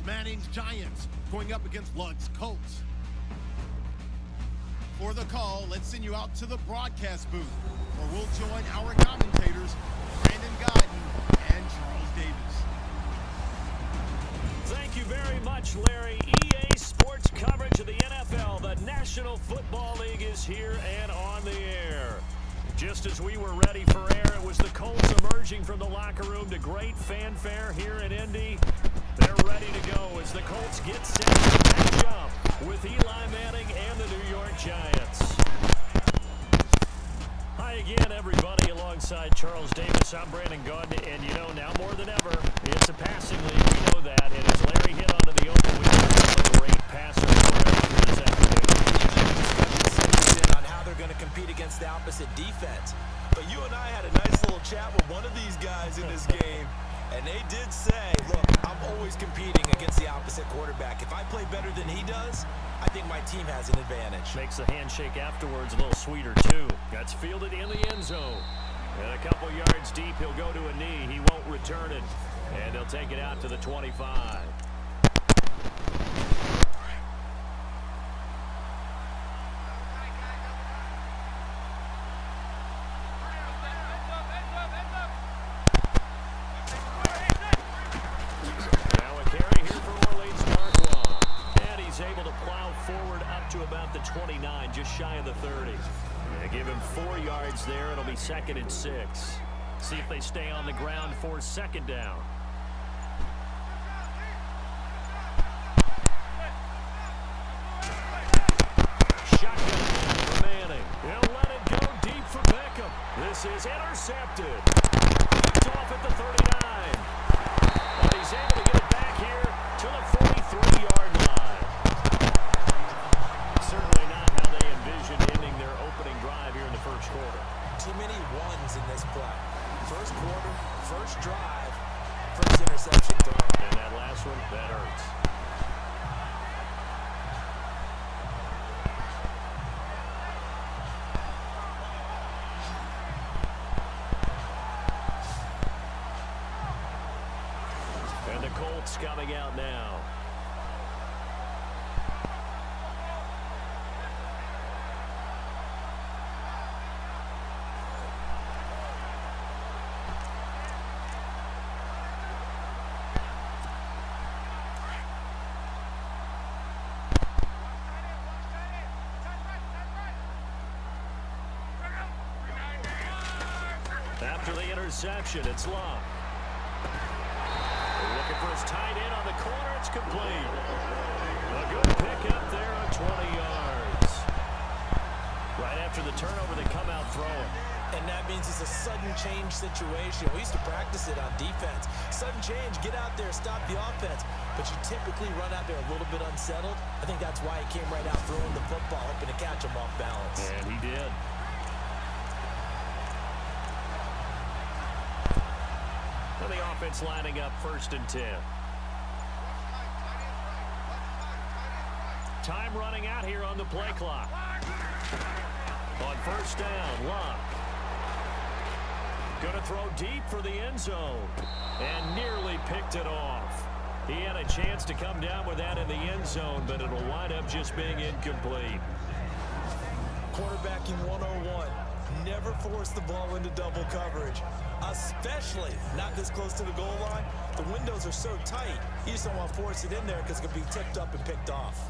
Manning's Giants going up against Luck's Colts. For the call, let's send you out to the broadcast booth, where we'll join our commentators, Brandon Godden and Charles Davis. Thank you very much, Larry. EA Sports coverage of the NFL. The National Football League is here and on the air. Just as we were ready for air, it was the Colts emerging from the locker room to great fanfare here in Indy. They're ready to go as the Colts get set to match up with Eli Manning and the New York Giants. Hi again, everybody. Alongside Charles Davis, I'm Brandon Godden, and you know, now more than ever, it's a passing league. We know that, and as Larry hit onto the open, we have a great passer for this afternoon. Discussion on how they're going to compete against the opposite defense. But you and I had a nice little chat with one of these guys in this game, and they did say, look, I'm always competing against the opposite quarterback. If I play better than he does, I think my team has an advantage. Makes the handshake afterwards a little sweeter, too. That's fielded in the end zone. And a couple yards deep, he'll go to a knee. He won't return it. And they'll take it out to the 25. Able to plow forward up to about the 29, just shy of the 30. They give him 4 yards there. It'll be 2nd and 6. See if they stay on the ground for 2nd down. Shotgun for Manning. He'll let it go deep for Beckham. This is intercepted. Picked off at the 39. But he's able to get it back here to the 43-yard line. Certainly not how they envisioned ending their opening drive here in the first quarter. Too many ones in this play. First quarter, first drive, first interception throw. And that last one, that hurts. And the Colts coming out now. After the interception, it's Luck. Looking for his tight end on the corner. It's complete. A good pick up there on 20 yards. Right after the turnover, they come out throwing. And that means it's a sudden change situation. We used to practice it on defense. Sudden change, get out there, stop the offense. But you typically run out there a little bit unsettled. I think that's why he came right out throwing the football, hoping to catch him off balance. And he did. And the offense lining up 1st and 10. Time running out here on the play clock. On 1st down, Luck. Going to throw deep for the end zone. And nearly picked it off. He had a chance to come down with that in the end zone, but it'll wind up just being incomplete. Quarterbacking 101. Never force the ball into double coverage, especially not this close to the goal line. The windows are so tight, you just don't want to force it in there because it could be tipped up and picked off.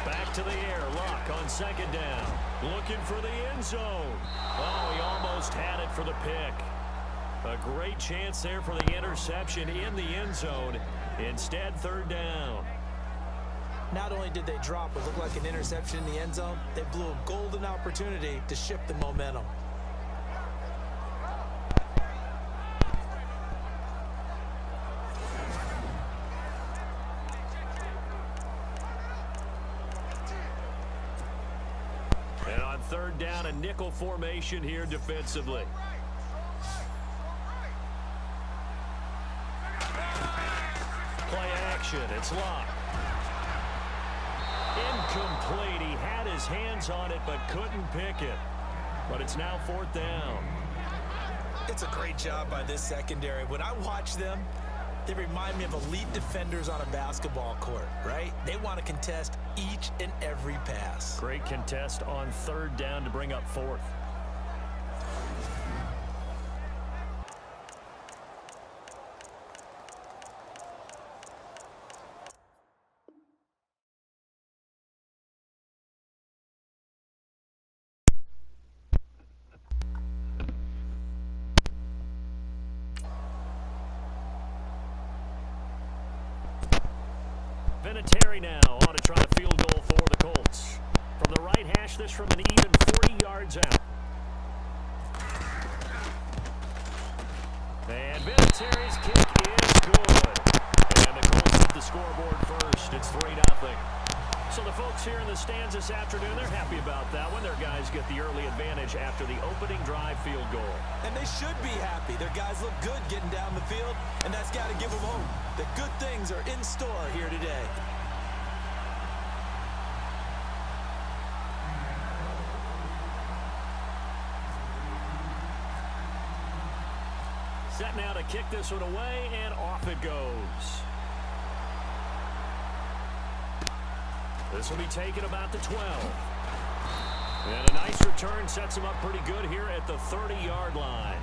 Back to the air, Luck on 2nd down. Looking for the end zone. Oh, he almost had it for the pick. A great chance there for the interception in the end zone. Instead, 3rd down. Not only did they drop what looked like an interception in the end zone, they blew a golden opportunity to shift the momentum. And on 3rd down, a nickel formation here defensively. Play action. It's Luck. Incomplete. He had his hands on it but couldn't pick it. But it's now 4th down. It's a great job by this secondary. When I watch them, they remind me of elite defenders on a basketball court, right? They want to contest each and every pass. Great contest on 3rd down to bring up 4th. Vinatieri now on to try a field goal for the Colts. From the right hash, this from an even 40 yards out. And Vinatieri's kick is good. And the Colts hit the scoreboard first. It's 3-0. So the folks here in the stands this afternoon, they're happy about that one. Their guys get the early advantage after the opening drive field goal. And they should be happy. Their guys look good getting down the field, and that's got to give them hope that good things are in store here today. Set now to kick this one away, and off it goes. This will be taken about the 12. And a nice return sets him up pretty good here at the 30-yard line.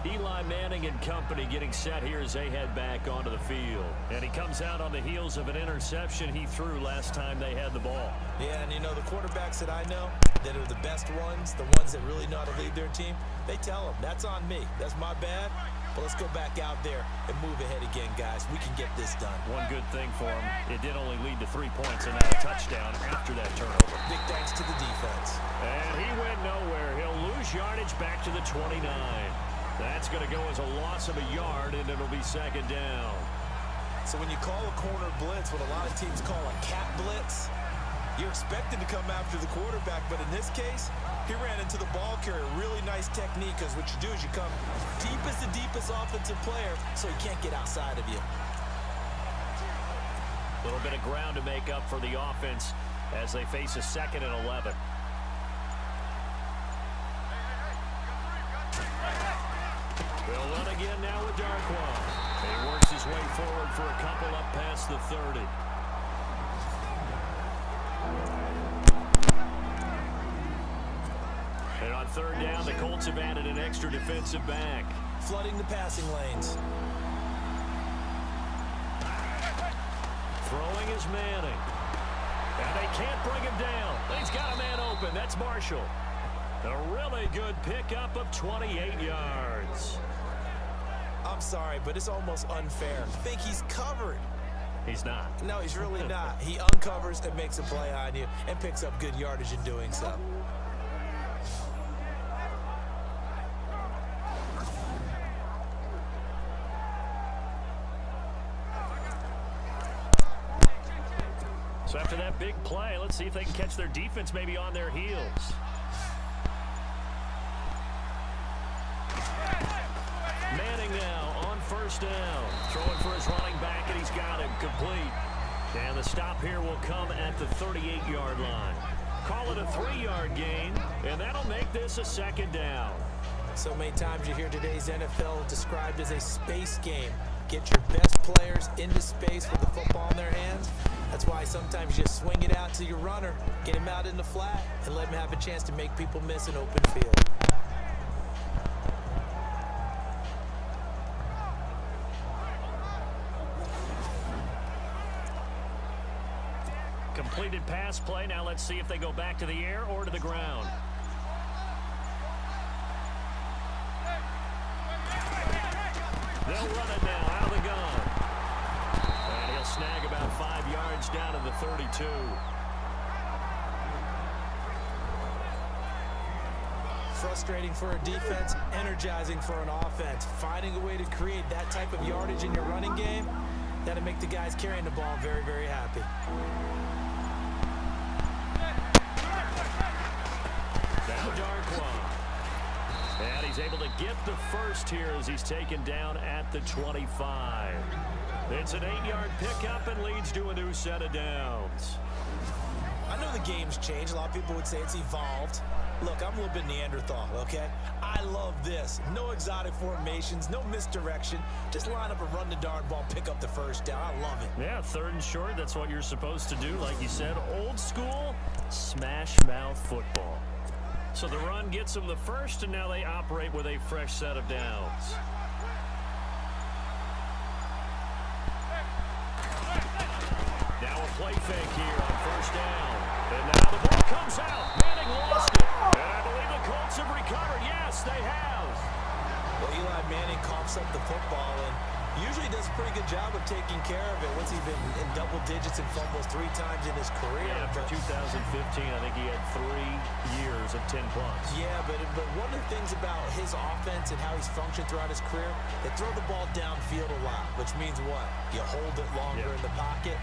Eli Manning and company getting set here as they head back onto the field. And he comes out on the heels of an interception he threw last time they had the ball. Yeah, and you know, the quarterbacks that I know that are the best ones, the ones that really know how to lead their team, they tell them, that's on me. That's my bad. But let's go back out there and move ahead again, guys. We can get this done. One good thing for him, it did only lead to 3 points and not a touchdown after that turnover. Big thanks to the defense. And he went nowhere. He'll lose yardage back to the 29. That's going to go as a loss of a yard, and it'll be 2nd down. So when you call a corner blitz, what a lot of teams call a cat blitz, you're expected to come after the quarterback, but in this case, he ran into the ball carrier. Really nice technique, because what you do is you come deep as the deepest offensive player, so he can't get outside of you. A little bit of ground to make up for the offense as they face a 2nd and 11. They'll run again now with Darkwa. He works his way forward for a couple up past the 30. And on 3rd down, the Colts have added an extra defensive back. Flooding the passing lanes. Throwing is Manning. And they can't bring him down. He's got a man open. That's Marshall. A really good pickup of 28 yards. I'm sorry, but it's almost unfair. I think he's covered. He's not. No, he's really not. He uncovers and makes a play on you and picks up good yardage in doing so. So after that big play, let's see if they can catch their defense maybe on their heels. Manning now on 1st down. Throwing for his running back, and he's got him complete. And the stop here will come at the 38-yard line. Call it a 3-yard gain, and that'll make this a 2nd down. So many times you hear today's NFL described as a space game. Get your best players into space with the football in their hands. That's why sometimes you just swing it out to your runner, get him out in the flat, and let him have a chance to make people miss an open field. Completed pass play. Now let's see if they go back to the air or to the ground. They'll run it now out of the gun. And he'll snag about 5 yards down to the 32. Frustrating for a defense, energizing for an offense. Finding a way to create that type of yardage in your running game, that'll make the guys carrying the ball very, very happy. Now Darkwa. And he's able to get the first here as he's taken down at the 25. It's an 8-yard pickup and leads to a new set of downs. I know the game's changed. A lot of people would say it's evolved. Look, I'm a little bit Neanderthal, okay? I love this. No exotic formations, no misdirection. Just line up and run the darn ball, pick up the first down. I love it. Yeah, 3rd and short, that's what you're supposed to do. Like you said, old school, smash mouth football. So the run gets them the first, and now they operate with a fresh set of downs. Now a play fake here on 1st down. And now the ball comes out. Manning lost it. And I believe the Colts have recovered. Yes, they have. Well, Eli Manning coughs up the football and usually does a pretty good job of taking care of it. Once he's been in double digits and fumbles 3 times in his career. Yeah, after 2015, I think he had 3 years of 10+. Yeah, but one of the things about his offense and how he's functioned throughout his career, they throw the ball downfield a lot, which means what? You hold it longer in the pocket.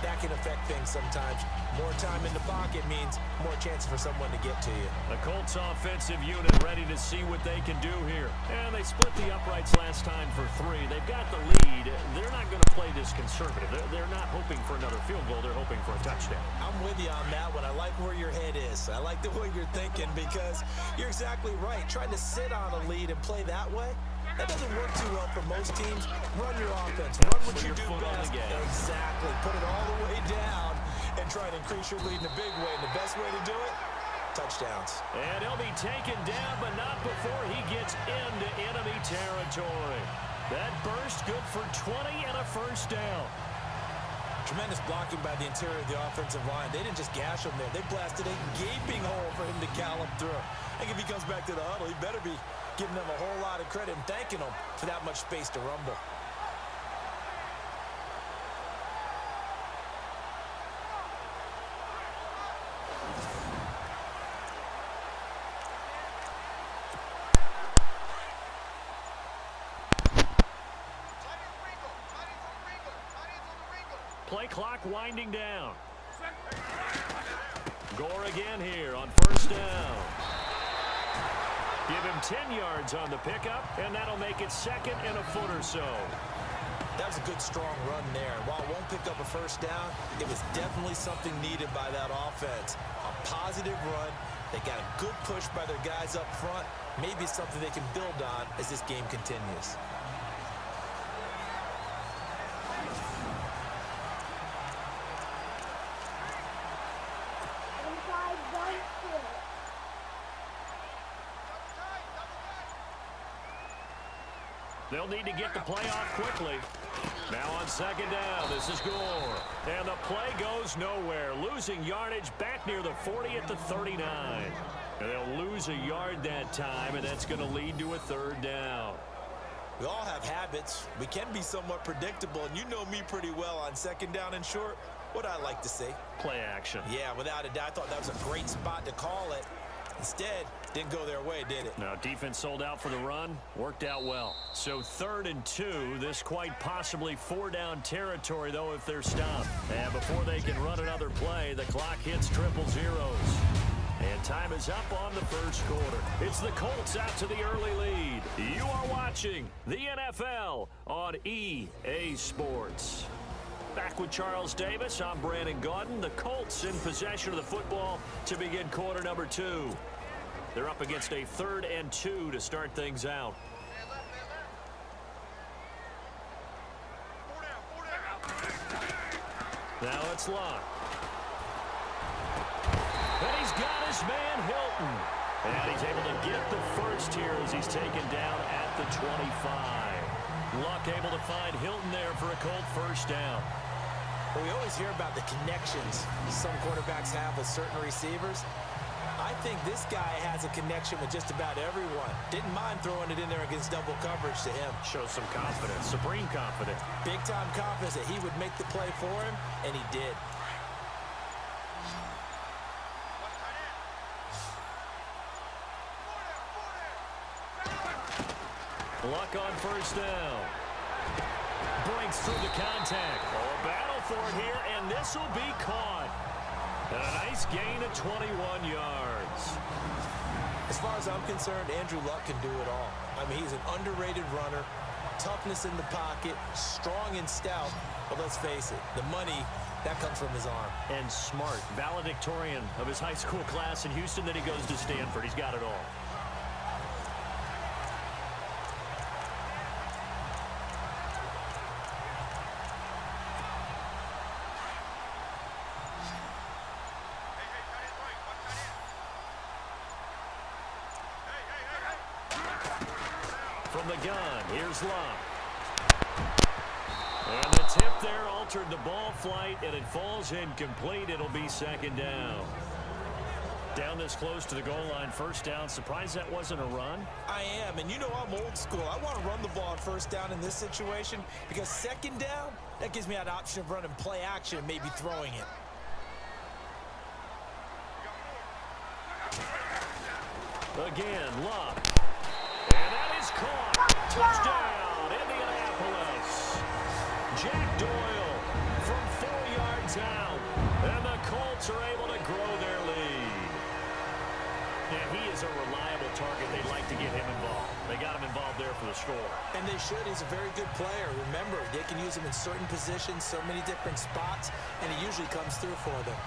That can affect things sometimes. More time in the pocket means more chances for someone to get to you. The Colts offensive unit ready to see what they can do here. And they split the uprights last time for 3. They've got the lead. They're not going to play this conservative. They're not hoping for another field goal. They're hoping for a touchdown. I'm with you on that one. I like where your head is. I like the way you're thinking because you're exactly right. Trying to sit on a lead and play that way, that doesn't work too well for most teams. Run your offense. Run what you do best. Exactly. Put it all the way down and try to increase your lead in a big way. And the best way to do it, touchdowns. And he'll be taken down, but not before he gets into enemy territory. That burst good for 20 and a 1st down. Tremendous blocking by the interior of the offensive line. They didn't just gash him there. They blasted a gaping hole for him to gallop through. I think if he comes back to the huddle, he better be giving them a whole lot of credit and thanking them for that much space to rumble. Play clock winding down. Gore again here on 1st down. Give him 10 yards on the pickup, and that'll make it 2nd and a foot or so. That was a good, strong run there. While it won't pick up a 1st down, it was definitely something needed by that offense. A positive run. They got a good push by their guys up front. Maybe something they can build on as this game continues. They'll need to get the play off quickly. Now on 2nd down, this is Gore. And the play goes nowhere. Losing yardage back near the 40 at the 39. And they'll lose a yard that time, and that's going to lead to a 3rd down. We all have habits. We can be somewhat predictable, and you know me pretty well on 2nd down and short. What I like to say? Play action. Yeah, without a doubt. I thought that was a great spot to call it. Instead, didn't go their way, did it? Now, defense sold out for the run. Worked out well. So 3rd and 2. This quite possibly 4-down territory, though, if they're stopped. And before they can run another play, the clock hits 000. And time is up on the 1st quarter. It's the Colts out to the early lead. You are watching the NFL on EA Sports. Back with Charles Davis, I'm Brandon Gaudin. The Colts in possession of the football to begin quarter number 2. They're up against a 3rd and 2 to start things out. Now it's locked. And he's got his man Hilton. And he's able to get the first here as he's taken down at the 25. Luck able to find Hilton there for a Colt 1st down. Well, we always hear about the connections some quarterbacks have with certain receivers. I think this guy has a connection with just about everyone. Didn't mind throwing it in there against double coverage to him. Shows some confidence, supreme confidence. Big-time confidence that he would make the play for him, and he did. Luck on 1st down. Breaks through the contact. Oh, a battle for it here, and this will be caught. And a nice gain of 21 yards. As far as I'm concerned, Andrew Luck can do it all. I mean, he's an underrated runner, toughness in the pocket, strong and stout. But let's face it, the money That comes from his arm. And smart, valedictorian of his high school class in Houston. Then he goes to Stanford. He's got it all. From the gun, here's Love. And the tip there altered the ball flight, and it falls incomplete. It'll be second down. Down this close to the goal line, first down. Surprised that wasn't a run? I am, and you know I'm old school. I want to run the ball on first down in this situation because second down, that gives me that option of running play action and maybe throwing it. Again, Love. And that is caught. Touchdown, Indianapolis. Jack Doyle from 4 yards out. And the Colts are able to grow their lead. And he is a reliable target. They like to get him involved. They got him involved there for the score. And they should. He's a very good player. Remember, they can use him in certain positions, so many different spots, and he usually comes through for them.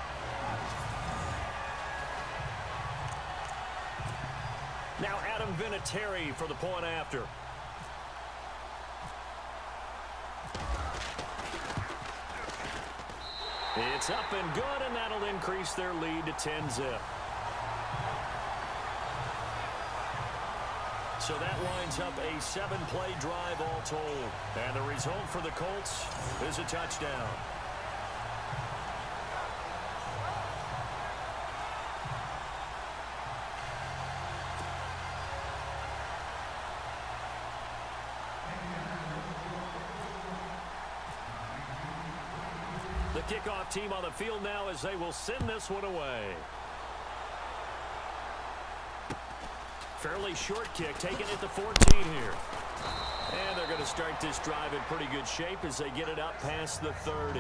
Now Adam Vinatieri for the point after. It's up and good, and that'll increase their lead to 10-zip. So that lines up a 7-play drive all told. And the result for the Colts is a touchdown. The kickoff team on the field now as they will send this one away. Fairly short kick, taking it to 14 here. And they're going to start this drive in pretty good shape as they get it up past the 30.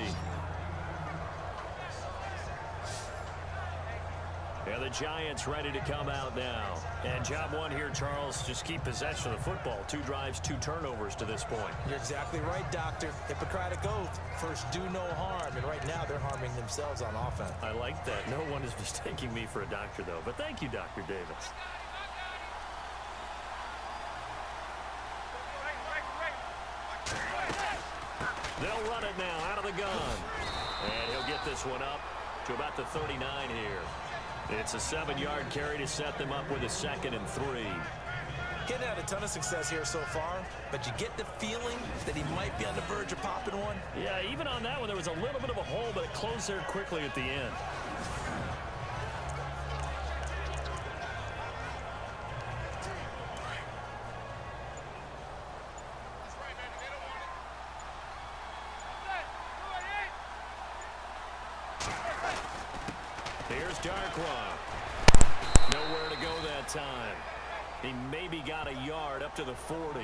And the Giants ready to come out now. And job one here, Charles, just keep possession of the football. 2 drives, 2 turnovers to this point. You're exactly right, Doctor. Hippocratic oath. First, do no harm. And right now, they're harming themselves on offense. I like that. No one is mistaking me for a doctor, though. But thank you, Dr. Davis. They'll run it now out of the gun. And he'll get this one up to about the 39 here. It's a 7-yard carry to set them up with a 2nd and 3. Getting had a ton of success here so far, but you get the feeling that he might be on the verge of popping one. Yeah, even on that one, there was a little bit of a hole, but it closed there quickly at the end. Here's Darkwa. Nowhere to go that time. He maybe got a yard up to the 40.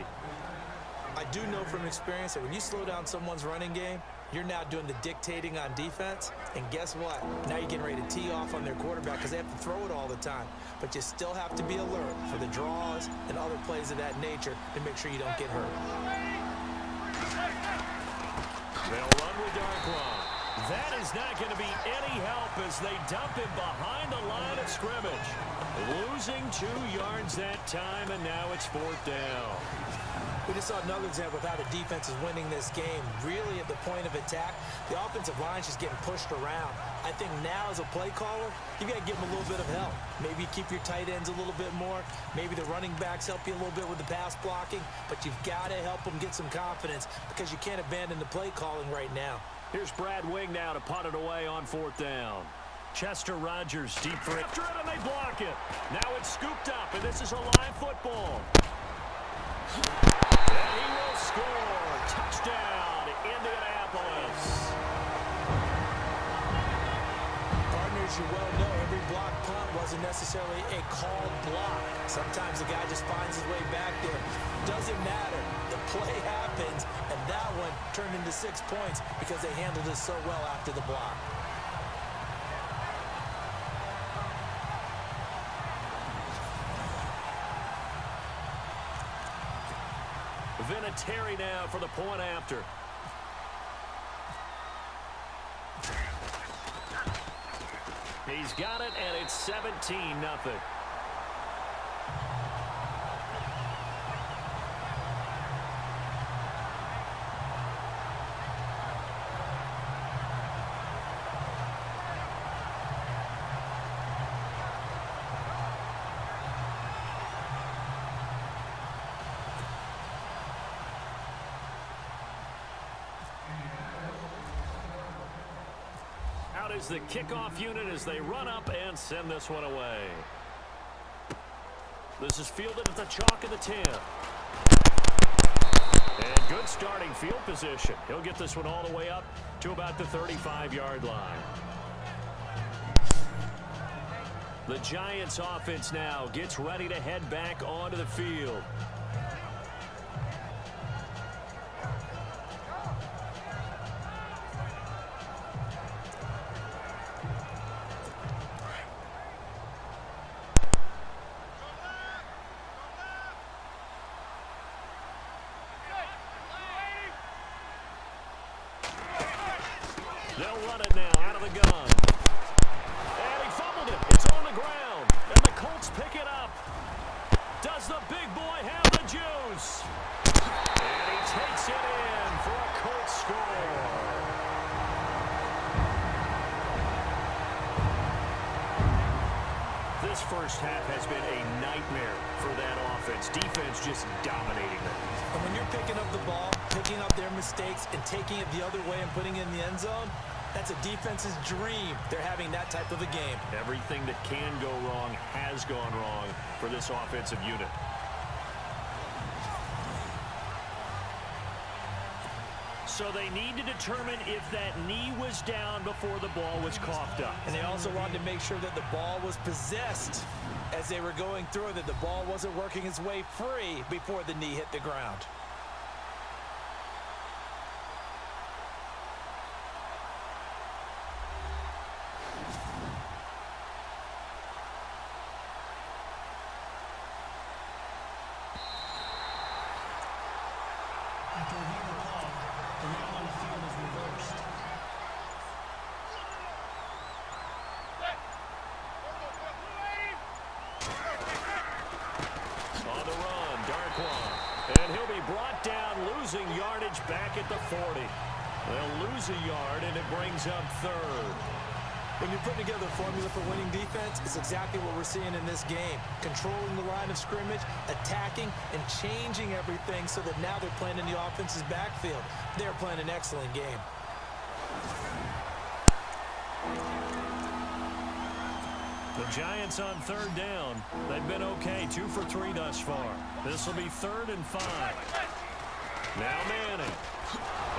I do know from experience that when you slow down someone's running game, you're now doing the dictating on defense. And guess what? Now you're getting ready to tee off on their quarterback because they have to throw it all the time. But you still have to be alert for the draws and other plays of that nature to make sure you don't get hurt. They'll run with Darkwa. That is not going to be any help as they dump him behind the line of scrimmage. Losing 2 yards that time, and now it's 4th down. We just saw another example of how the defense is winning this game. Really at the point of attack, the offensive line's just getting pushed around. I think now as a play caller, you got to give them a little bit of help. Maybe keep your tight ends a little bit more. Maybe the running backs help you a little bit with the pass blocking. But you've got to help them get some confidence because you can't abandon the play calling right now. Here's Brad Wing now to punt it away on 4th down. Chester Rogers deep for it. After it, and they block it. Now it's scooped up, and this is a live football. And he will score. Touchdown, Indianapolis. Partners, you well know every block punt wasn't necessarily a called block. Sometimes the guy just finds his way back there. Doesn't matter. The play happens, and that one turned into 6 points because they handled it so well after the block. Vinatieri now for the point after. He's got it, and it's 17-0. Out is the kickoff unit as they run up and send this one away. This is fielded at the chalk of the 10. And good starting field position. He'll get this one all the way up to about the 35-yard line. The Giants offense now gets ready to head back onto the field. They'll run it now out of the gun. And he fumbled it. It's on the ground. And the Colts pick it up. Does the big boy have the juice? And he takes it in for a Colts score. This first half has been a nightmare for that offense. Defense just dominating them. And when you're picking up the ball, picking up their mistakes, and taking it the other way and putting it in the end zone, that's a defense's dream. They're having that type of a game. Everything that can go wrong has gone wrong for this offensive unit. So they need to determine if that knee was down before the ball was coughed up. And they also wanted to make sure that the ball was possessed as they were going through, that the ball wasn't working its way free before the knee hit the ground. After reviewing the call, the kneel on the field is reversed. On the run, Darkwan. And he'll be brought down, losing yardage back at the 40. They'll lose a yard, and it brings up third. When you're putting together a formula for winning defense, it's exactly what we're seeing in this game. Controlling the line of scrimmage, attacking, and changing everything so that now they're playing in the offense's backfield. They're playing an excellent game. The Giants on third down. They've been okay, 2 for 3 thus far. This will be 3rd and 5. Now Manning.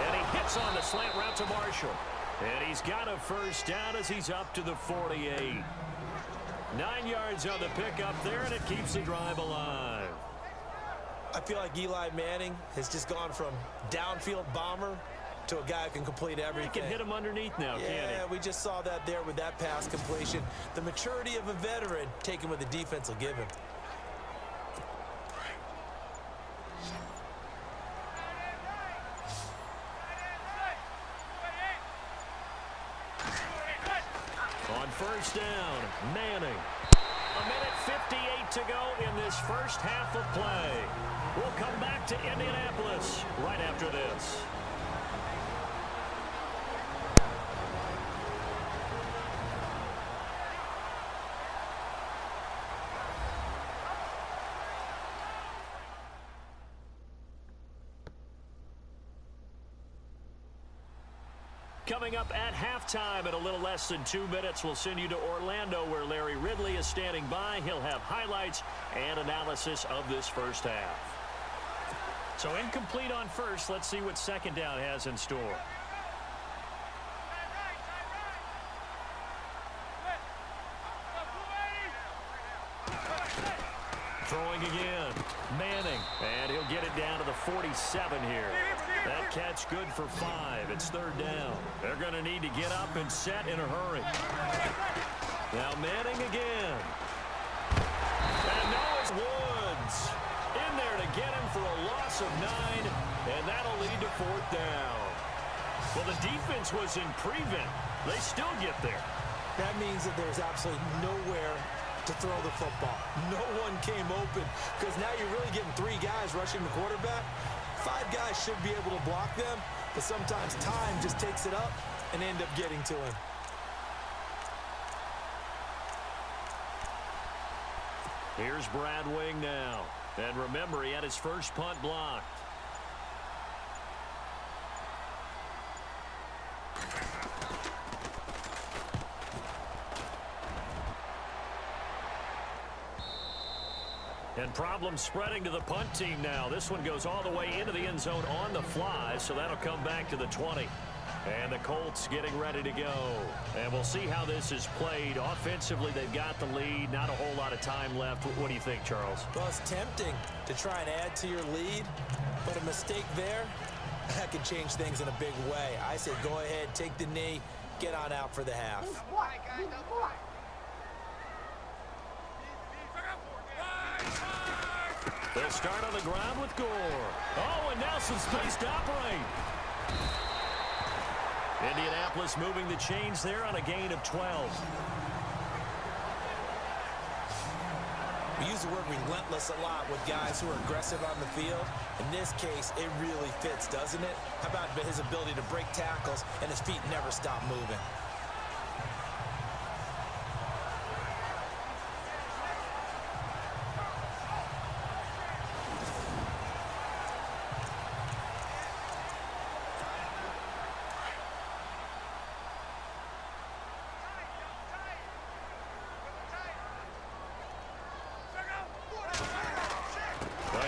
And he hits on the slant route to Marshall. And he's got a first down as he's up to the 48. 9 yards on the pickup there, and it keeps the drive alive. I feel like Eli Manning has just gone from downfield bomber to a guy who can complete everything. He can hit him underneath now, can't he? Yeah, we just saw that there with that pass completion. The maturity of a veteran, taking what the defense will give him. On first down, Manning. 1:58 to go in this first half of play. We'll come back to Indianapolis right after this. Coming up at halftime in a little less than 2 minutes, we'll send you to Orlando where Larry Ridley is standing by. He'll have highlights and analysis of this first half. So incomplete on first. Let's see what second down has in store. Throwing again. Manning. And he'll get it down to the 47 here. That catch good for 5. It's 3rd down. They're going to need to get up and set in a hurry. Now Manning again. And now it's Woods. In there to get him for a loss of 9. And that'll lead to 4th down. Well, the defense was in prevent. They still get there. That means that there's absolutely nowhere to throw the football. No one came open because now you're really getting 3 guys rushing the quarterback. 5 guys should be able to block them, but sometimes time just takes it up and end up getting to him. Here's Brad Wing now. And remember, he had his first punt blocked. And problems spreading to the punt team now. This one goes all the way into the end zone on the fly, so that'll come back to the 20. And the Colts getting ready to go. And we'll see how this is played. Offensively, they've got the lead. Not a whole lot of time left. What do you think, Charles? Well, it's tempting to try and add to your lead, but a mistake there, that could change things in a big way. I say go ahead, take the knee, get on out for the half. They'll start on the ground with Gore. Oh, and now some space to operate. Indianapolis moving the chains there on a gain of 12. We use the word relentless a lot with guys who are aggressive on the field. In this case, it really fits, doesn't it? How about his ability to break tackles and his feet never stop moving?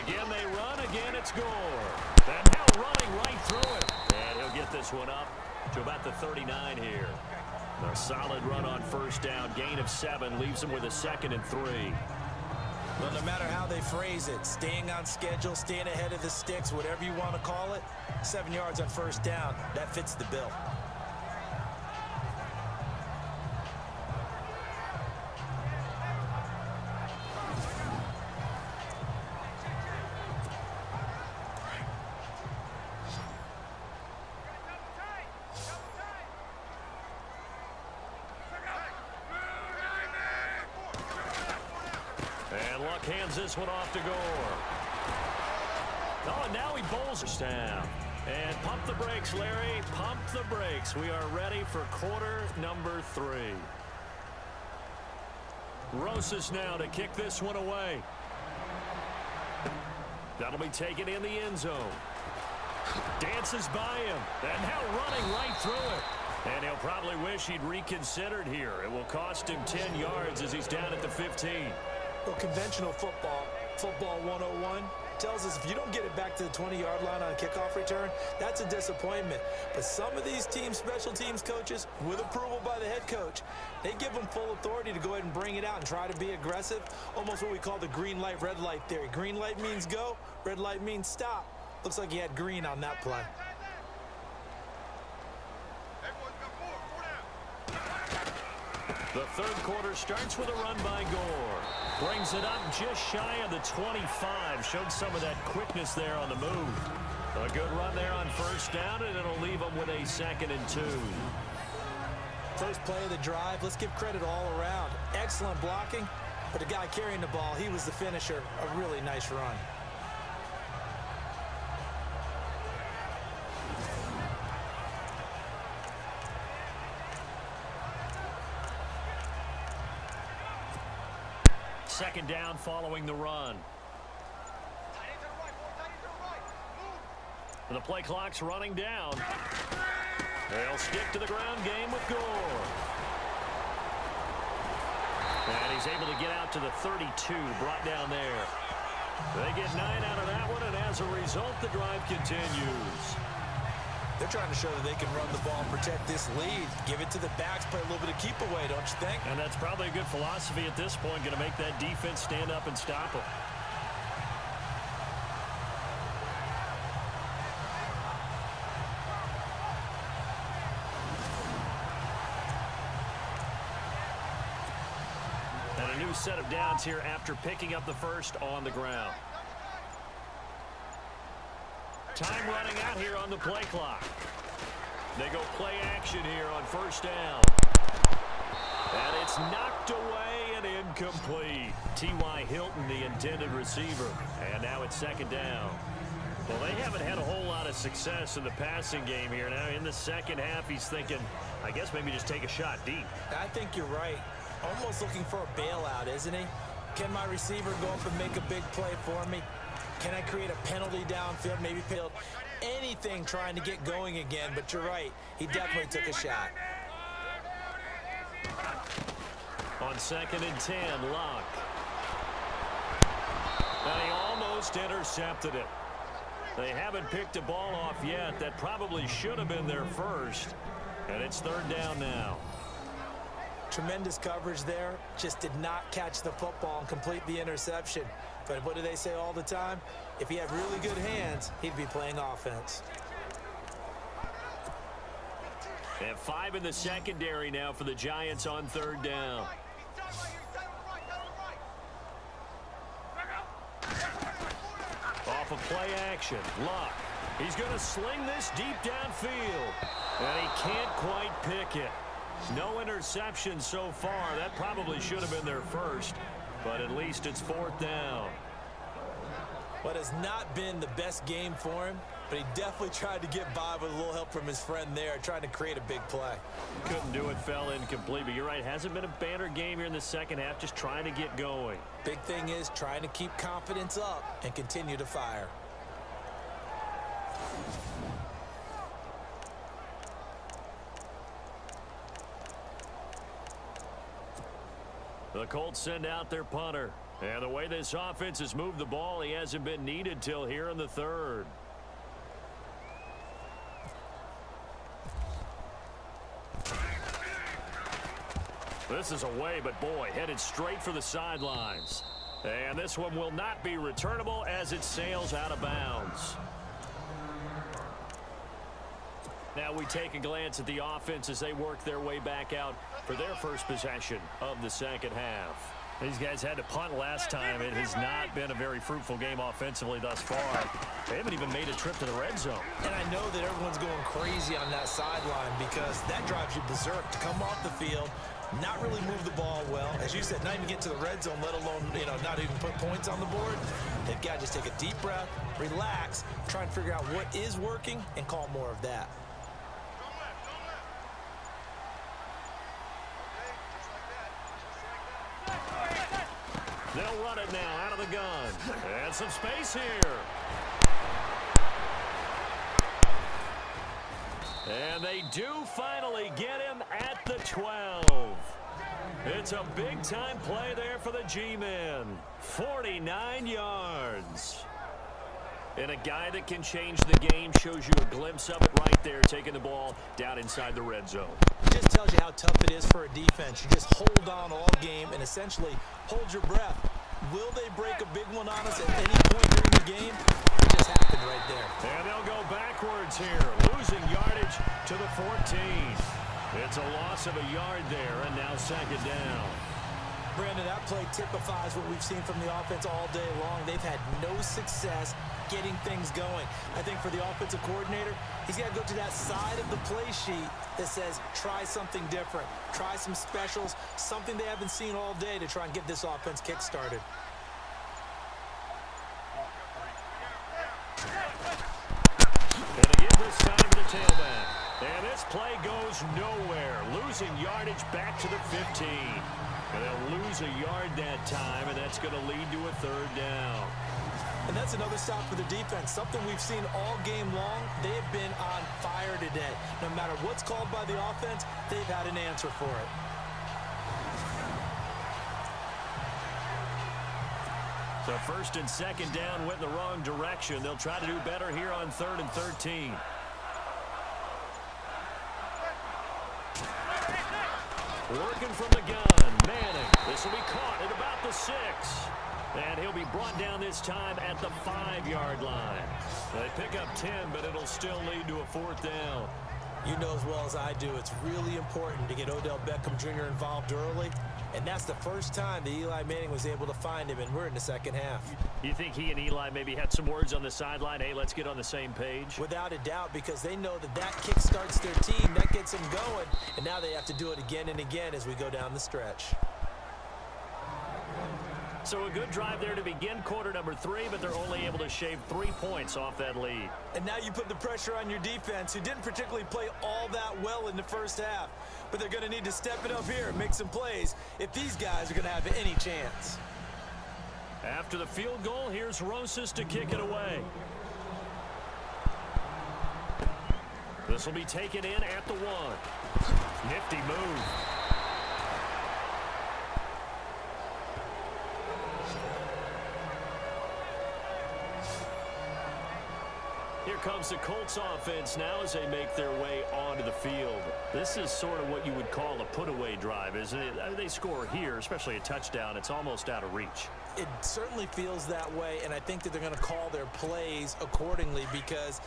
Again they run, again it's Gore. And now running right through it. And he'll get this one up to about the 39 here. A solid run on first down. Gain of 7 leaves him with a 2nd and 3. Well, no matter how they phrase it, staying on schedule, staying ahead of the sticks, whatever you want to call it, 7 yards on first down, that fits the bill. And Luck hands this one off to Gore. Oh, and now he bowls us down. And pump the brakes, Larry. Pump the brakes. We are ready for quarter number 3. Rosas now to kick this one away. That'll be taken in the end zone. Dances by him. And now running right through it. And he'll probably wish he'd reconsidered here. It will cost him 10 yards as he's down at the 15. Well, conventional football 101, tells us if you don't get it back to the 20-yard line on a kickoff return, that's a disappointment. But some of these team special teams coaches, with approval by the head coach, they give them full authority to go ahead and bring it out and try to be aggressive, almost what we call the green light, red light theory. Green light means go, red light means stop. Looks like he had green on that play. The third quarter starts with a run by Gore. Brings it up just shy of the 25. Showed some of that quickness there on the move. A good run there on first down, and it'll leave them with a 2nd and 2. First play of the drive, let's give credit all around. Excellent blocking, but the guy carrying the ball, he was the finisher. A really nice run. Second down following the run. The play clock's running down. They'll stick to the ground game with Gore. And he's able to get out to the 32, brought down there. They get 9 out of that one, and as a result, the drive continues. They're trying to show that they can run the ball and protect this lead. Give it to the backs, play a little bit of keep away, don't you think? And that's probably a good philosophy at this point, going to make that defense stand up and stop them. And a new set of downs here after picking up the first on the ground. Time running out here on the play clock. They go play action here on first down. And it's knocked away and incomplete. T.Y. Hilton, the intended receiver. And now it's second down. Well, they haven't had a whole lot of success in the passing game here. Now in the second half, he's thinking, I guess maybe just take a shot deep. I think you're right. Almost looking for a bailout, isn't he? Can my receiver go up and make a big play for me? Can I create a penalty downfield, maybe build anything trying to get going again? But you're right. He definitely took a shot. On 2nd and 10, Locke. And he almost intercepted it. They haven't picked a ball off yet. That probably should have been their first. And it's 3rd down now. Tremendous coverage there. Just did not catch the football and complete the interception. But what do they say all the time? If he had really good hands, he'd be playing offense. And 5 in the secondary now for the Giants on 3rd down. Off of play action, Luck. He's going to sling this deep downfield. And he can't quite pick it. No interception so far. That probably should have been their first. But at least it's 4th down. What has not been the best game for him, but he definitely tried to get by with a little help from his friend there, trying to create a big play. Couldn't do it, fell incomplete. But you're right, hasn't been a banner game here in the second half, just trying to get going. Big thing is trying to keep confidence up and continue to fire. The Colts send out their punter. And the way this offense has moved the ball, he hasn't been needed till here in the 3rd. This is away, but boy, headed straight for the sidelines. And this one will not be returnable as it sails out of bounds. Now we take a glance at the offense as they work their way back out for their first possession of the second half. These guys had to punt last time. It has not been a very fruitful game offensively thus far. They haven't even made a trip to the red zone. And I know that everyone's going crazy on that sideline because that drives you berserk to come off the field, not really move the ball well. As you said, not even get to the red zone, let alone, not even put points on the board. They've got to just take a deep breath, relax, try and figure out what is working and call more of that. They'll run it now out of the gun. And some space here. And they do finally get him at the 12. It's a big-time play there for the G-men. 49 yards. And a guy that can change the game, shows you a glimpse of it right there, taking the ball down inside the red zone. It just tells you how tough it is for a defense. You just hold on all game and essentially hold your breath. Will they break a big one on us at any point during the game? It just happened right there. And they'll go backwards here, losing yardage to the 14. It's a loss of a yard there, and now 2nd down. Brandon, that play typifies what we've seen from the offense all day long. They've had no success getting things going. I think for the offensive coordinator, he's got to go to that side of the play sheet that says try something different, try some specials, something they haven't seen all day to try and get this offense kick-started. And again this time to the tailback. And this play goes nowhere, losing yardage back to the 15. And they'll lose a yard that time, and that's going to lead to a 3rd down. And that's another stop for the defense, something we've seen all game long. They have been on fire today. No matter what's called by the offense, they've had an answer for it. So 1st and 2nd down went in the wrong direction. They'll try to do better here on 3rd and 13. Working from the gun, Manning. This will be caught at about the 6. And he'll be brought down this time at the 5-yard line. They pick up 10, but it'll still lead to a 4th down. You know as well as I do, it's really important to get Odell Beckham Jr. involved early. And that's the first time that Eli Manning was able to find him, and we're in the second half. You think he and Eli maybe had some words on the sideline? Hey, let's get on the same page? Without a doubt, because they know that that kick starts their team. That gets them going, and now they have to do it again and again as we go down the stretch. So a good drive there to begin quarter number 3, but they're only able to shave 3 points off that lead. And now you put the pressure on your defense, who didn't particularly play all that well in the first half. But they're going to need to step it up here and make some plays if these guys are going to have any chance. After the field goal, here's Rosas to kick it away. This will be taken in at the 1. Nifty move. Here comes the Colts offense now as they make their way onto the field. This is sort of what you would call a put-away drive, isn't it? They score here, especially a touchdown. It's almost out of reach. It certainly feels that way, and I think that they're going to call their plays accordingly, because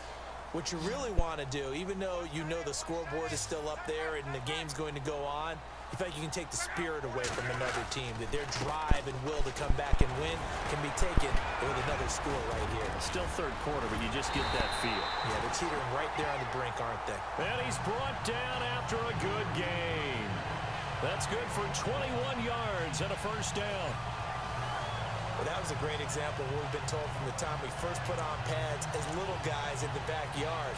what you really want to do, even though you know the scoreboard is still up there and the game's going to go on, you feel like you can take the spirit away from another team, that their drive and will to come back and win can be taken with another score right here. Still third quarter, but you just get that feel. Yeah, they're teetering right there on the brink, aren't they? And he's brought down after a good gain. That's good for 21 yards and a first down. Well, that was a great example of what we've been told from the time we first put on pads as little guys in the backyard.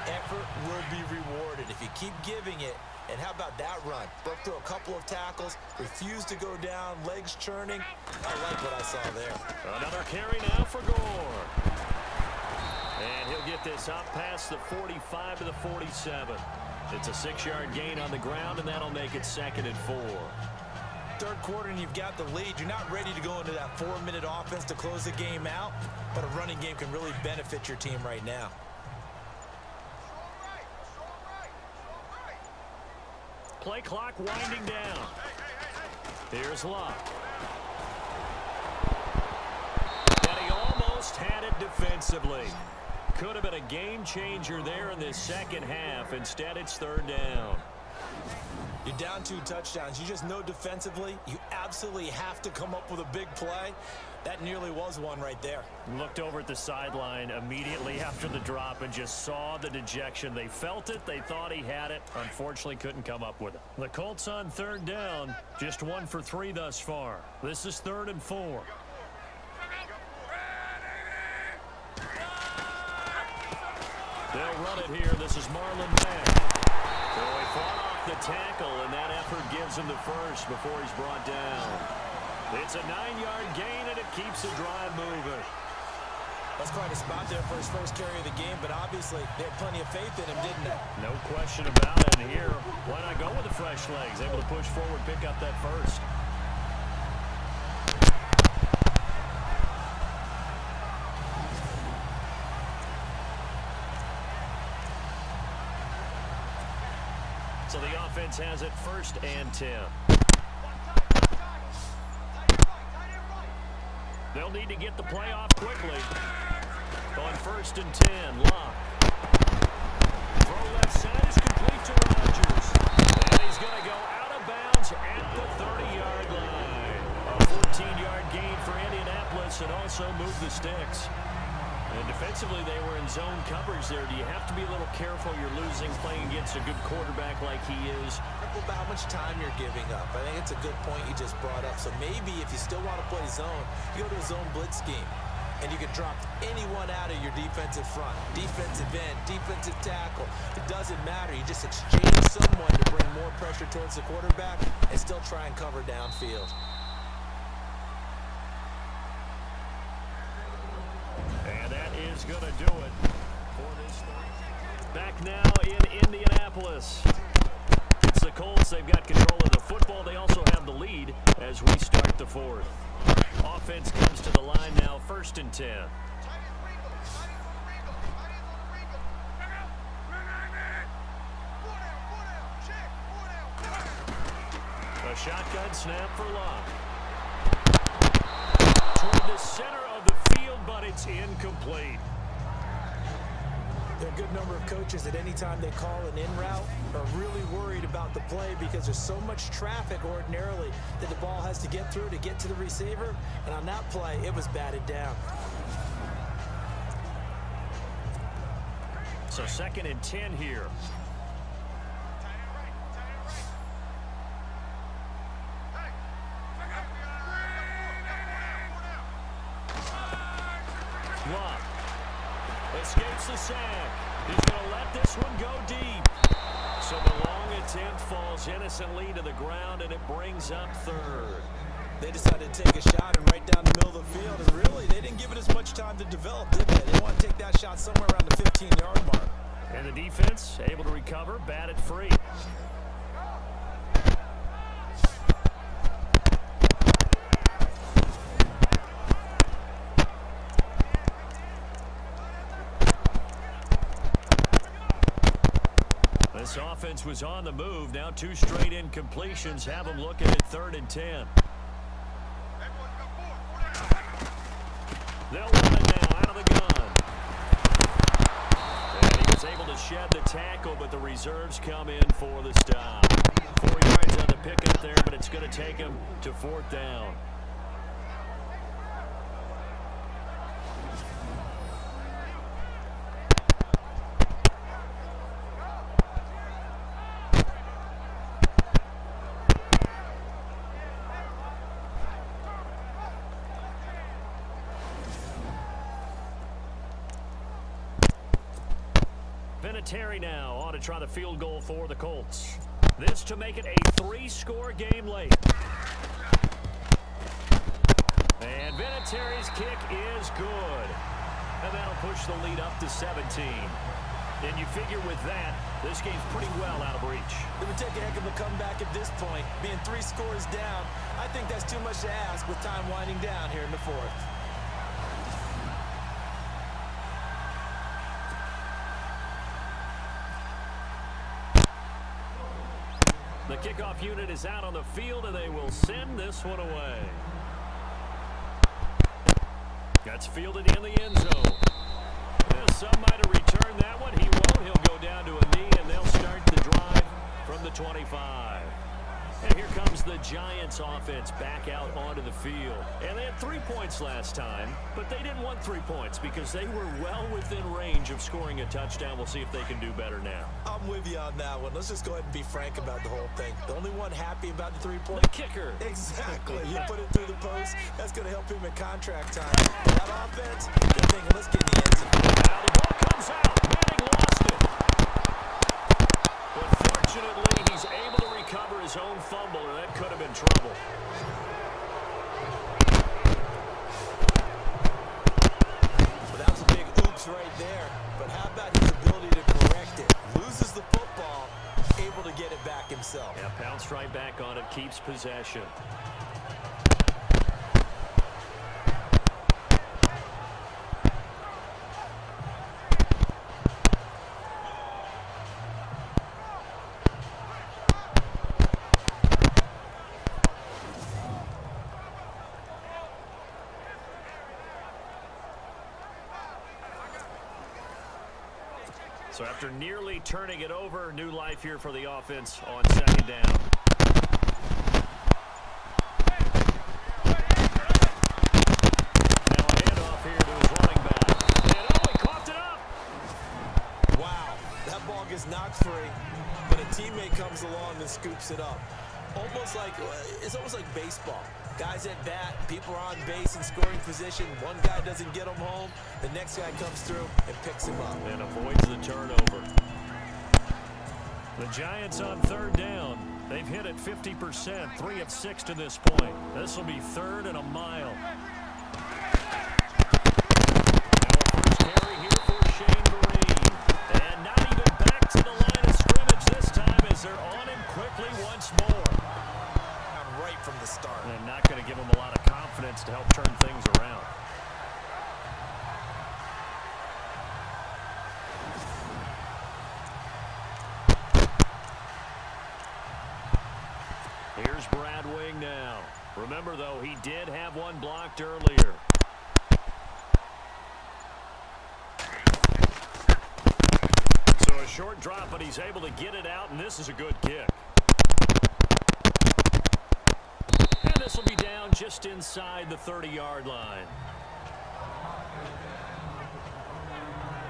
Effort will be rewarded if you keep giving it. And how about that run? Broke through a couple of tackles, refused to go down, legs churning. I like what I saw there. Another carry now for Gore. And he'll get this up past the 45 to the 47. It's a 6-yard gain on the ground, and that'll make it 2nd and 4. Third quarter, and you've got the lead. You're not ready to go into that 4-minute offense to close the game out, but a running game can really benefit your team right now. Play clock winding down. Here's Locke. And he almost had it defensively. Could have been a game changer there in this second half. Instead, it's 3rd down. You're down 2 touchdowns. You just know defensively you absolutely have to come up with a big play. That nearly was one right there. Looked over at the sideline immediately after the drop and just saw the dejection. They felt it. They thought he had it. Unfortunately, couldn't come up with it. The Colts on 3rd down. Just 1 for 3 thus far. This is 3rd and 4. They'll run it here. This is Marlon Mack. So he fought off the tackle, and that effort gives him the first before he's brought down. It's a 9-yard gain, and it keeps the drive moving. That's quite a spot there for his first carry of the game, but obviously they had plenty of faith in him, didn't they? No question about it. And here, why not go with the fresh legs? Able to push forward, pick up that first. So the offense has it 1st and 10. They'll need to get the play off quickly. On 1st and 10, Locke. Throw left side is complete to Rodgers. And he's going to go out of bounds at the 30-yard line. A 14-yard gain for Indianapolis and also move the sticks. And defensively, they were in zone coverage there. Do you have to be a little careful you're losing playing against a good quarterback like he is? About how much time you're giving up. I think it's a good point you just brought up. So maybe if you still want to play zone, you go to a zone blitz scheme. And you can drop anyone out of your defensive front. Defensive end, defensive tackle. It doesn't matter. You just exchange someone to bring more pressure towards the quarterback and still try and cover downfield. And that is going to do it for this third. Back now in Indianapolis. It's the Colts. They've got control of the football. They also have the lead as we start the 4th. Offense comes to the line now, 1st and 10. A shotgun snap for Locke. Toward the center of the field, but it's incomplete. There are a good number of coaches at any time they call an in route are really worried about the play because there's so much traffic ordinarily that the ball has to get through to get to the receiver. And on that play, it was batted down. So 2nd and 10 here. gets the sack. He's going to let this one go deep. So the long attempt falls innocently to the ground, and it brings up third. They decided to take a shot and right down the middle of the field, and really, they didn't give it as much time to develop, did they? They want to take that shot somewhere around the 15-yard mark. And the defense able to recover, batted free. This offense was on the move. Now 2 straight incompletions have them looking at 3rd and 10. They'll run it now out of the gun. And he was able to shed the tackle, but the reserves come in for the stop. 4 yards on the pickup there, but it's going to take him to 4th down. Terry now on to try the field goal for the Colts. This to make it a 3-score game late. And Vinatieri's kick is good. And that'll push the lead up to 17. And you figure with that, this game's pretty well out of reach. It would take a heck of a comeback at this point. Being 3 scores down, I think that's too much to ask with time winding down here in the 4th. The kickoff unit is out on the field, and they will send this one away. That's fielded in the end zone. Some might have returned that one. He won't. He'll go down to a knee, and they'll start the drive from the 25. And here comes the Giants offense back out onto the field. And they had 3 points last time, but they didn't want 3 points because they were well within range of scoring a touchdown. We'll see if they can do better now. I'm with you on that one. Let's just go ahead and be frank about the whole thing. The only one happy about the 3-point. The kicker. Exactly. You put it through the post. That's going to help him in contract time. That offense, they're thinking, let's get in the end zone. Now the ball comes out. Manning lost it. But fortunately, he's able to recover his own fumble, and that could have been trouble. Well, that was a big oops right there. But how about his ability to correct it? Loses the football, able to get it back himself. Yeah, pounced right back on it, keeps possession. So after nearly turning it over, new life here for the offense on 2nd down. Now a handoff here to his running back. And oh, he coughed it up. Wow, that ball gets knocked free, but a teammate comes along and scoops it up. It's almost like baseball. Guys at bat, people are on base in scoring position. One guy doesn't get him home. The next guy comes through and picks him up. And avoids the turnover. The Giants on 3rd down. They've hit it 50%, 3 of 6 to this point. This will be 3rd and a mile. Now a first carry here for Shane Vereen. And not even back to the line of scrimmage this time as they're on him quickly once more. Right from the start. And not going to give him a lot of confidence to help turn things around. Here's Brad Wing now. Remember, though, he did have one blocked earlier. So a short drop, but he's able to get it out, and this is a good kick. And this will be down just inside the 30-yard line.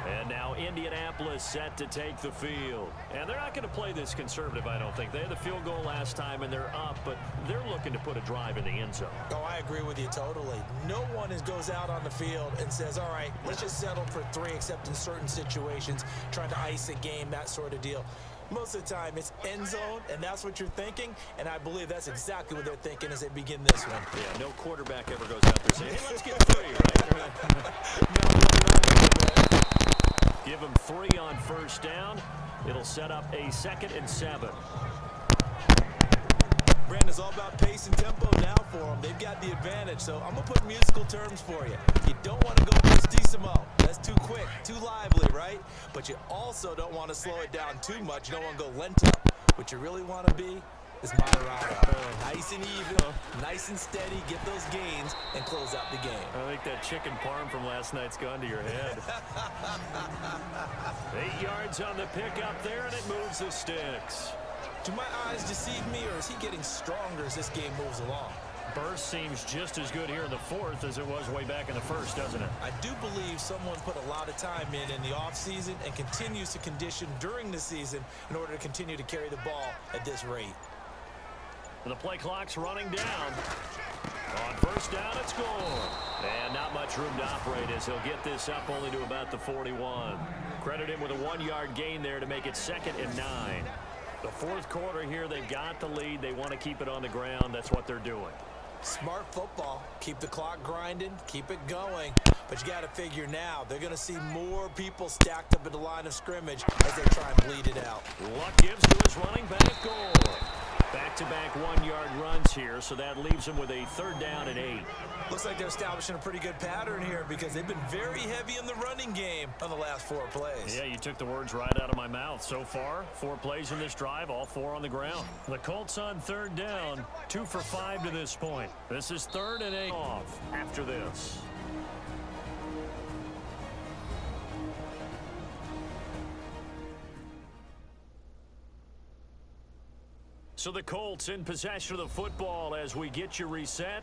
And now now Indianapolis set to take the field. And they're not going to play this conservative, I don't think. They had the field goal last time, and they're up, but they're looking to put a drive in the end zone. Oh, I agree with you totally. No one goes out on the field and says, all right, let's just settle for 3, except in certain situations, trying to ice a game, that sort of deal. Most of the time, it's end zone, and that's what you're thinking, and I believe that's exactly what they're thinking as they begin this one. Yeah, no quarterback ever goes out there saying, hey, let's get 3, right? Give them 3 on first down. It'll set up a 2nd and 7. Brandon, it's all about pace and tempo now for them. They've got the advantage, so I'm going to put musical terms for you. You don't want to go prestissimo. That's too quick, too lively, right? But you also don't want to slow it down too much. You don't want to go lento. What you really want to be is moderato. Nice and even, nice and steady, get those gains, and close out the game. I think that chicken parm from last night's gone to your head. 8 yards on the pickup there, and it moves the sticks. Do my eyes deceive me, or is he getting stronger as this game moves along? Burst seems just as good here in the 4th as it was way back in the 1st, doesn't it? I do believe someone put a lot of time in the offseason and continues to condition during the season in order to continue to carry the ball at this rate. The play clock's running down. On first down, it's gone. And not much room to operate as he'll get this up only to about the 41. Credit him with a 1-yard gain there to make it 2nd and 9. The 4th quarter here, they've got the lead. They want to keep it on the ground. That's what they're doing. Smart football. Keep the clock grinding. Keep it going. But you got to figure now, they're going to see more people stacked up at the line of scrimmage as they try and bleed it out. Luck gives to his running back goal. Back-to-back 1-yard runs here, so that leaves him with a 3rd down and 8. Looks like they're establishing a pretty good pattern here because they've been very heavy in the running game on the last 4 plays. Yeah, you took the words right out of my mouth. So far, 4 plays in this drive, all 4 on the ground. The Colts on 3rd down, 2 for 5 to this point. This is 3rd and 8 off after this. So the Colts in possession of the football as we get you reset.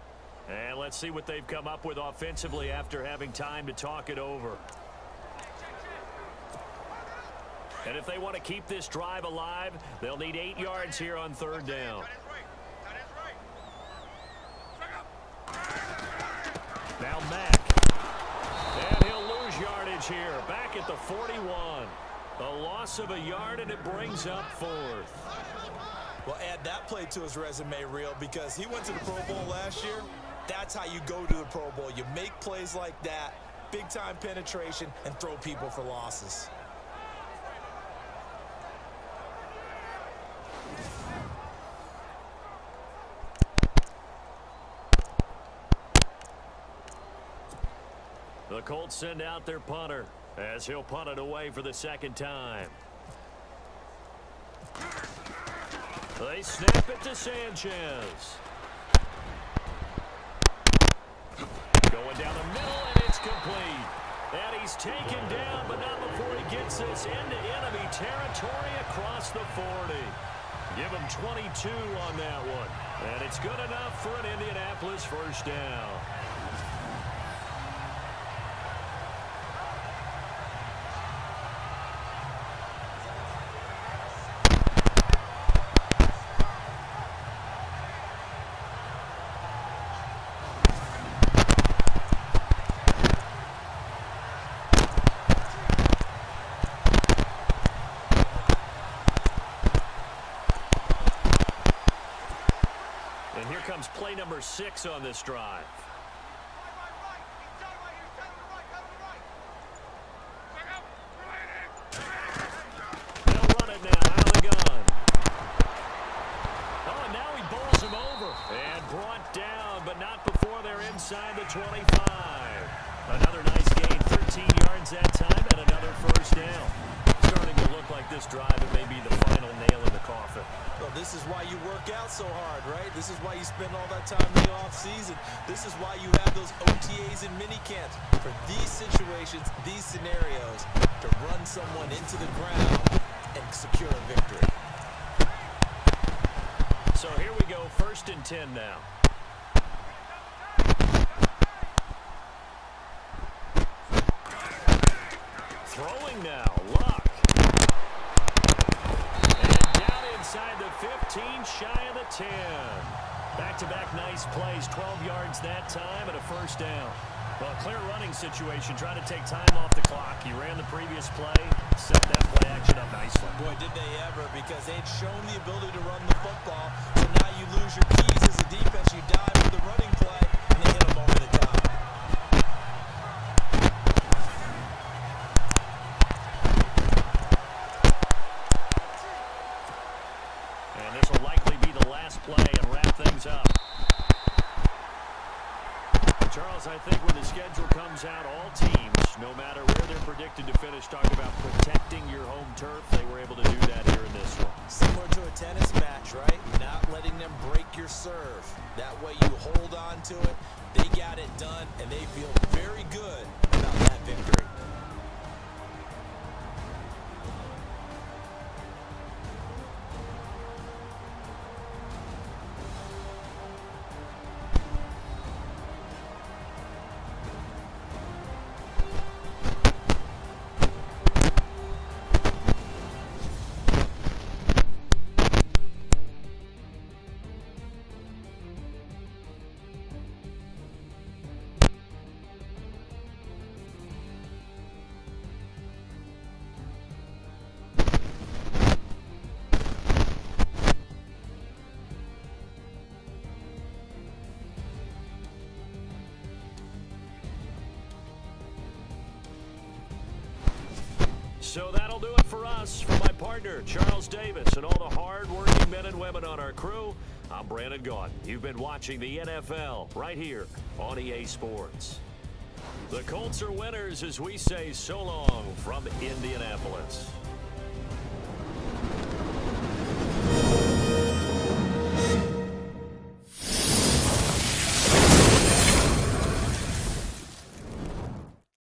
And let's see what they've come up with offensively after having time to talk it over. And if they want to keep this drive alive, they'll need 8 yards here on 3rd down. Now Mack. And he'll lose yardage here. Back at the 41. A loss of a yard, and it brings up 4th. Well, add that play to his resume reel because he went to the Pro Bowl last year. That's how you go to the Pro Bowl. You make plays like that, big-time penetration, and throw people for losses. The Colts send out their punter as he'll punt it away for the 2nd time. They snap it to Sanchez. Going down the middle, and it's complete. And he's taken down, but not before he gets this into enemy territory across the 40. Give him 22 on that one. And it's good enough for an Indianapolis 1st down. Comes play number 6 on this drive. They'll run it now out of the gun. Oh, and now he bowls him over and brought down, but not before they're inside the 25. Another nice gain, 13 yards that time, and another 1st down. Starting to look like this drive, it may be the final nail in the coffin. Well, this is why you work out so hard, right? This is why you spend all that time in the offseason. This is why you have those OTAs and mini camps. For these situations, these scenarios, to run someone into the ground and secure a victory. So here we go, 1st and 10 now. Throwing now, Luck. And down inside the 15, shy of the 10. Back-to-back nice plays, 12 yards that time and a first down. Well, clear running situation, trying to take time off the clock. He ran the previous play, set that play action up nicely. Boy, did they ever, because they'd shown the ability to run the football. So now you lose your keys as a defense. You dive for the running play, and they hit them over the top. And this will likely be the last play and wrap things up. Charles, I think when the schedule comes out, all teams, no matter where they're predicted to finish, talk about protecting your home turf. They were able to do that here in this one. Similar to a tennis match, right? Not letting them break your serve. That way you hold on to it. They got it done, and they feel very good about that victory. So that'll do it for us. For my partner, Charles Davis, and all the hard-working men and women on our crew, I'm Brandon Gaudin. You've been watching the NFL right here on EA Sports. The Colts are winners as we say so long from Indianapolis.